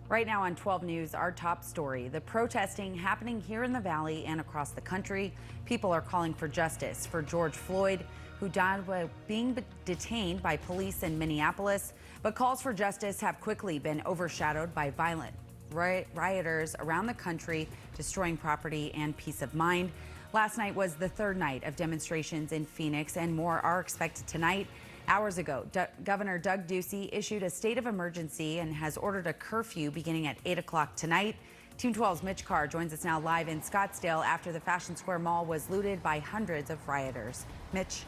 Right now on 12 News, our top story, the protesting happening here in the Valley and across the country. People are calling for justice for George Floyd, who died while being detained by police in Minneapolis. But calls for justice have quickly been overshadowed by violent rioters around the country, destroying property and peace of mind. Last night was the third night of demonstrations in Phoenix, and more are expected tonight. Hours ago, Governor Doug Ducey issued a state of emergency and has ordered a curfew beginning at 8 o'clock tonight. Team 12's Mitch Carr joins us now live in Scottsdale after the Fashion Square Mall was looted by hundreds of rioters. Mitch.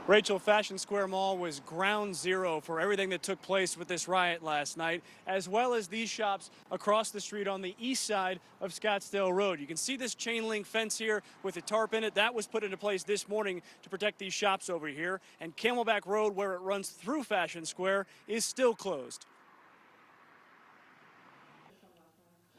Rachel, Fashion Square Mall was ground zero for everything that took place with this riot last night, as well as these shops across the street on the east side of Scottsdale Road. You can see this chain link fence here with a tarp in it. That was put into place this morning to protect these shops over here. And Camelback Road, where it runs through Fashion Square, is still closed.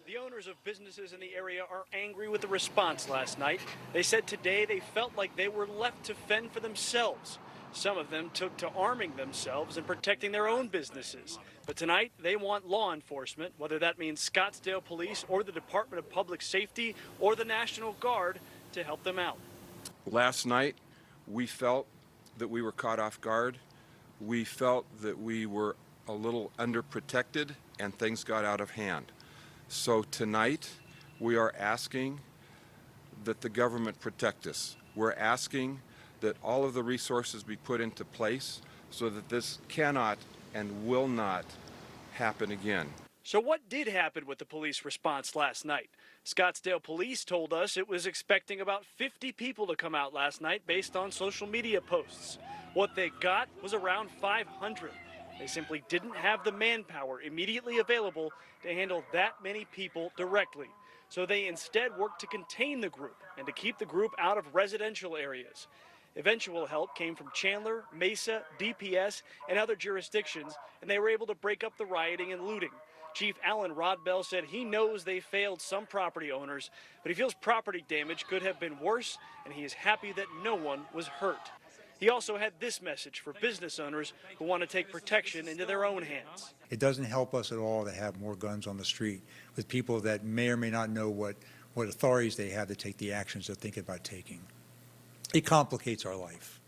The owners of businesses in the area are angry with the response last night. They said today they felt like they were left to fend for themselves. Some of them took to arming themselves and protecting their own businesses. But tonight they want law enforcement, whether that means Scottsdale Police or the Department of Public Safety or the National Guard, to help them out. Last night we felt that we were caught off guard. We felt that we were a little underprotected and things got out of hand. So tonight, we are asking that the government protect us. We're asking that all of the resources be put into place so that this cannot and will not happen again. So what did happen with the police response last night? Scottsdale Police told us it was expecting about 50 people to come out last night based on social media posts. What they got was around 500. They simply didn't have the manpower immediately available to handle that many people directly. So they instead worked to contain the group and to keep the group out of residential areas. Eventual help came from Chandler, Mesa, DPS, and other jurisdictions, and they were able to break up the rioting and looting. Chief Alan Rodbell said he knows they failed some property owners, but he feels property damage could have been worse, and he is happy that no one was hurt. He also had this message for business owners who want to take protection into their own hands. It doesn't help us at all to have more guns on the street with people that may or may not know what authorities they have to take the actions they're thinking about taking. It complicates our life.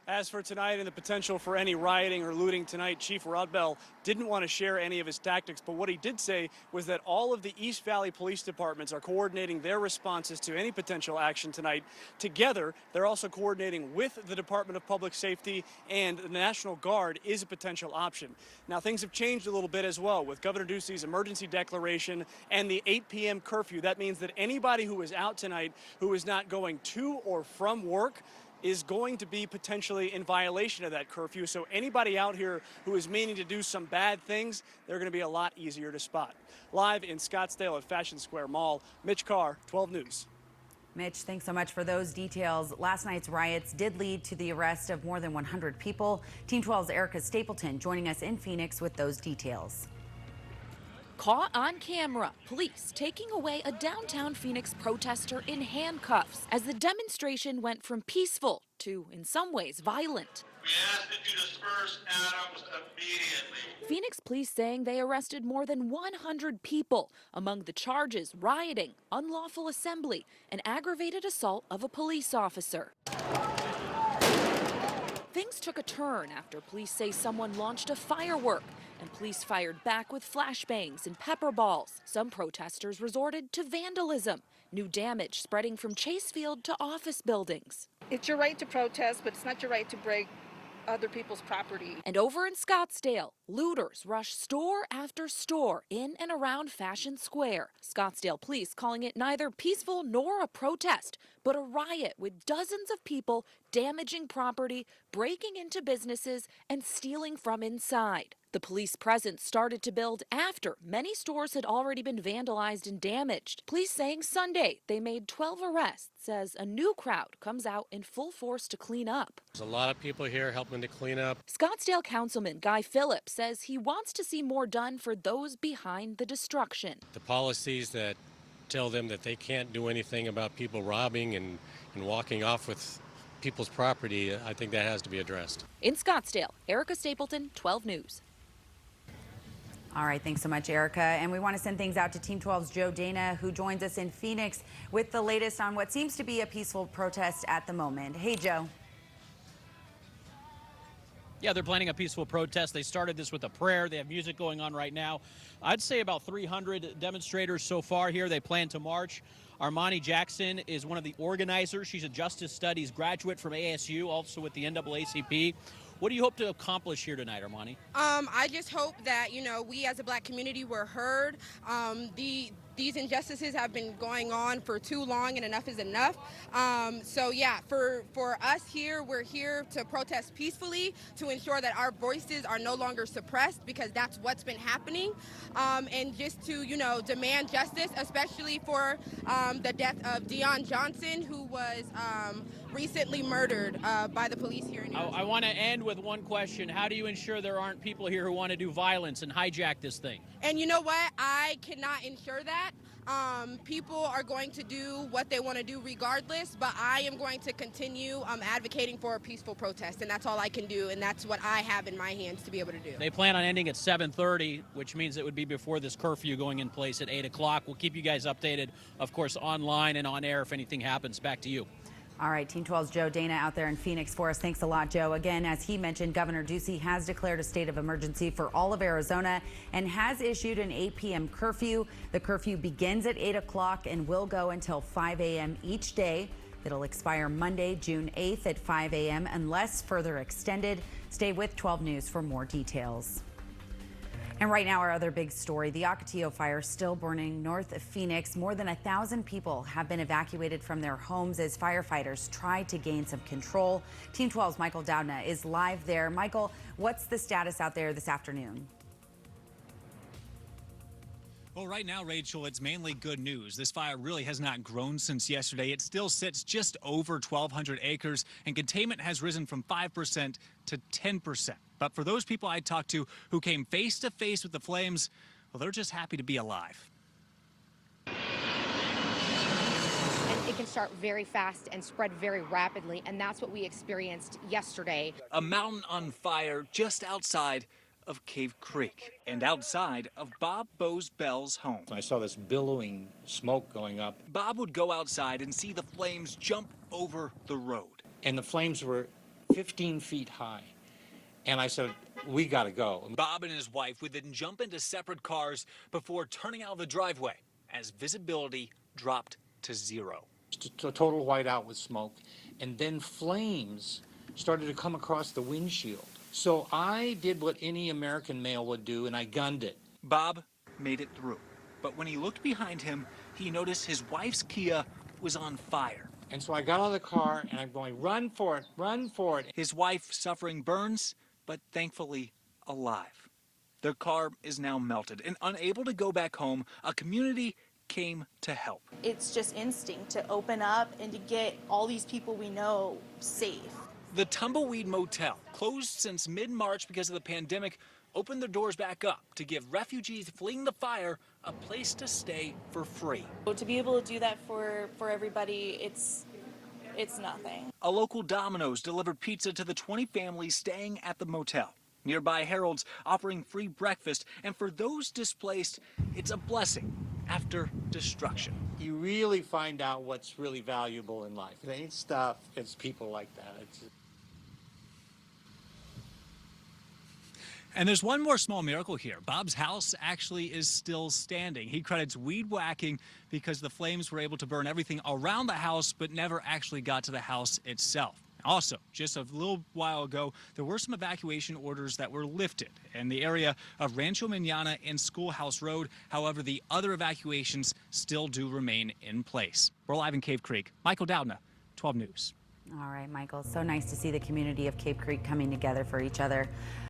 As for tonight and the potential for any rioting or looting tonight, Chief Rodbell didn't want to share any of his tactics, but what he did say was that all of the East Valley police departments are coordinating their responses to any potential action tonight. Together, they're also coordinating with the Department of Public Safety, and the National Guard is a potential option. Now, things have changed a little bit as well with Governor Ducey's emergency declaration and the 8 p.m. curfew. That means that anybody who is out tonight who is not going to or from work is going to be potentially in violation of that curfew. So anybody out here who is meaning to do some bad things, they're going to be a lot easier to spot. Live in Scottsdale at Fashion Square Mall, Mitch Carr, 12 News. Mitch, thanks so much for those details. Last night's riots did lead to the arrest of more than 100 people. Team 12's Erica Stapleton joining us in Phoenix with those details. Caught on camera, police taking away a downtown Phoenix protester in handcuffs as the demonstration went from peaceful to, in some ways, violent. We ask that you disperse atoms immediately. Phoenix police saying they arrested more than 100 people. Among the charges, rioting, unlawful assembly, and aggravated assault of a police officer. Things took a turn after police say someone launched a firework, and police fired back with flashbangs and pepper balls. Some protesters resorted to vandalism, new damage spreading from Chase Field to office buildings. It's your right to protest, but it's not your right to break other people's property. And over in Scottsdale, looters rushed store after store in and around Fashion Square. Scottsdale police calling it neither peaceful nor a protest, but a riot with dozens of people damaging property, breaking into businesses, and stealing from inside. The police presence started to build after many stores had already been vandalized and damaged. Police saying Sunday they made 12 arrests as a new crowd comes out in full force to clean up. There's a lot of people here helping to clean up. Scottsdale Councilman Guy Phillips says he wants to see more done for those behind the destruction. The policies that tell them that they can't do anything about people robbing and walking off with people's property, I think that has to be addressed. In Scottsdale, Erica Stapleton, 12 News. All right, thanks so much, Erica. And we want to send things out to Team 12's Joe Dana, who joins us in Phoenix with the latest on what seems to be a peaceful protest at the moment. Hey, Joe. Yeah, they're planning a peaceful protest. They started this with a prayer. They have music going on right now. I'd say about 300 demonstrators so far here. They plan to march. Armani Jackson is one of the organizers. She's a Justice Studies graduate from ASU, also with the NAACP. What do you hope to accomplish here tonight, Armani? I just hope that, we as a black community were heard. These injustices have been going on for too long, and enough is enough. For us here, we're here to protest peacefully to ensure that our voices are no longer suppressed, because that's what's been happening. And just to, demand justice, especially for the death of Deon Johnson, who was recently murdered by the police here in New York. I want to end with one question. How do you ensure there aren't people here who want to do violence and hijack this thing? And you know what? I cannot ensure that. People are going to do what they want to do regardless, but I am going to continue advocating for a peaceful protest, and that's all I can do, and that's what I have in my hands to be able to do. They plan on ending at 7:30, which means it would be before this curfew going in place at 8 o'clock. We'll keep you guys updated, of course, online and on air if anything happens. Back to you. All right, Team 12's Joe Dana out there in Phoenix for us. Thanks a lot, Joe. Again, as he mentioned, Governor Ducey has declared a state of emergency for all of Arizona and has issued an 8 p.m. curfew. The curfew begins at 8 o'clock and will go until 5 a.m. each day. It'll expire Monday, June 8th at 5 a.m. unless further extended. Stay with 12 News for more details. And right now, our other big story, the Ocotillo fire still burning north of Phoenix. More than 1,000 people have been evacuated from their homes as firefighters try to gain some control. Team 12's Michael Doudna is live there. Michael, what's the status out there this afternoon? Well, right now, Rachel, it's mainly good news. This fire really has not grown since yesterday. It still sits just over 1,200 acres, and containment has risen from 5% to 10%. But for those people I talked to who came face to face with the flames, well, they're just happy to be alive. And it can start very fast and spread very rapidly, and that's what we experienced yesterday. A mountain on fire just outside of Cave Creek and outside of Bob Bose Bell's home. I saw this billowing smoke going up. Bob would go outside and see the flames jump over the road. And the flames were 15 feet high. And I said, we got to go. Bob and his wife would then jump into separate cars before turning out of the driveway as visibility dropped to zero. A total whiteout with smoke. And then flames started to come across the windshield. So I did what any American male would do, and I gunned it. Bob made it through. But when he looked behind him, he noticed his wife's Kia was on fire. And so I got out of the car, and I'm going, run for it, run for it. His wife suffering burns, but thankfully alive. Their car is now melted, and unable to go back home, a community came to help. It's just instinct to open up and to get all these people we know safe. The Tumbleweed Motel, closed since mid-March because of the pandemic, opened their doors back up to give refugees fleeing the fire a place to stay for free. To be able to do that for everybody, it's nothing. A local Domino's delivered pizza to the 20 families staying at the motel. Nearby Harold's offering free breakfast, and for those displaced, it's a blessing after destruction. You really find out what's really valuable in life. It ain't stuff, it's people like that. And there's one more small miracle here. Bob's house actually is still standing. He credits weed whacking because the flames were able to burn everything around the house, but never actually got to the house itself. Also, just a little while ago, there were some evacuation orders that were lifted in the area of Rancho Manana and Schoolhouse Road. However, the other evacuations still do remain in place. We're live in Cave Creek. Michael Doudna, 12 News. All right, Michael, so nice to see the community of Cave Creek coming together for each other.